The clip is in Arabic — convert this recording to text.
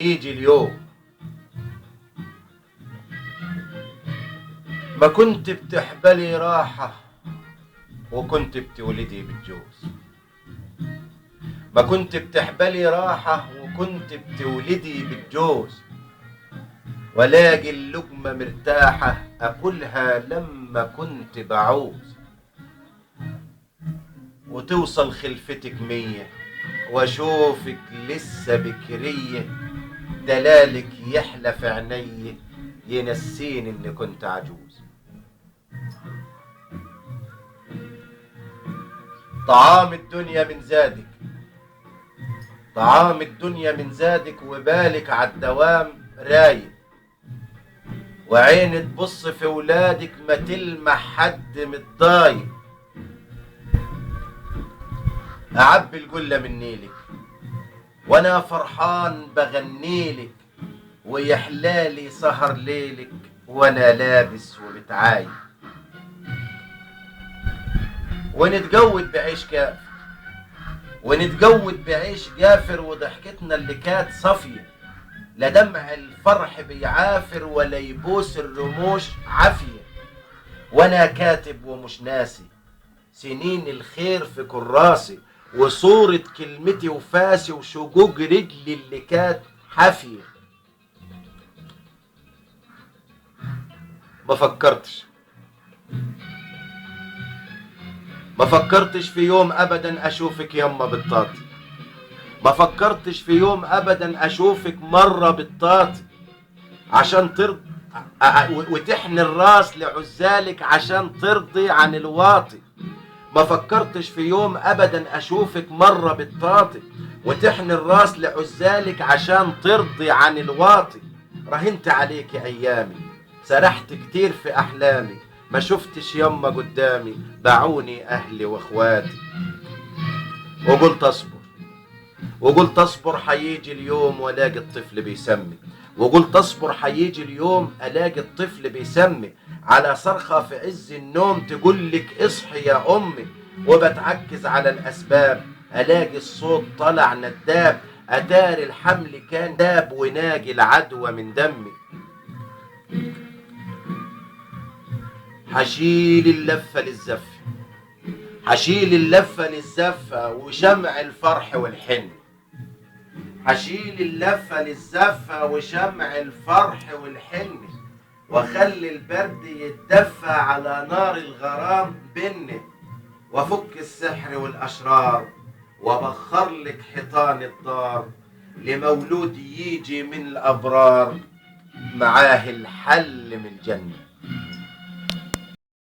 يجي اليوم ما كنت بتحبلي راحة وكنت بتولدي بالجوز، ما كنت بتحبلي راحة وكنت بتولدي بالجوز، ولاقي اللقمة مرتاحة أكلها لما كنت بعوز، وتوصل خلفتك 100 واشوفك لسه بكرية، دلالك يحلى في عيني ينسيني اني كنت عجوز. طعام الدنيا من زادك، طعام الدنيا من زادك، وبالك عالدوام رايق، وعين تبص في ولادك ما تلمح حد متضايق. أعبي القلة من نيلك وانا فرحان بغنيلك، ويحلالي سهر ليلك وانا لابس وبتعايق. ونتجود بعيش كافر، ونتجود بعيش جافر، وضحكتنا اللي كانت صافية، لا دمع الفرح بيعافر ولا يبوس الرموش عافية. وانا كاتب ومش ناسي سنين الخير في كراسي، وصورة كلمتي وفاسي وشجوج رجلي اللي كانت حافية. ما فكرتش ما فكرتش في يوم ابدا اشوفك يما بالطاطي، ما فكرتش في يوم ابدا اشوفك مرة بالطاطي، عشان ترضي وتحني الراس لعزالك عشان ترضي عن الواطي. ما فكرتش في يوم ابدا اشوفك مرة بالطاطي، وتحني الراس لعزالك عشان ترضي عن الواطي. راهنت عليك ايامي، سرحت كتير في احلامي، ما شفتش يما قدامي، باعوني اهلي واخواتي. وقلت اصبر، وقلت اصبر حيجي اليوم والاقي الطفل بيسمي، وقلت اصبر حيجي اليوم الاقي الطفل بيسمي، على صرخة في عز النوم تقولك اصحي يا امي. وبتعكز على الاسباب الاقي الصوت طلع نداب، اتاري الحمل كان داب وناجي العدوى من دمي. حشيل اللفة للزفة، حشيل اللفة للزفة وشمع الفرح والحن، حشيل اللفة للزفة وشمع الفرح والحن، وخلي البرد يتدفى على نار الغرام بيني، وفك السحر والأشرار وبخر لك حيطان الدار، لمولود يجي من الأبرار معاه الحل من الجنة.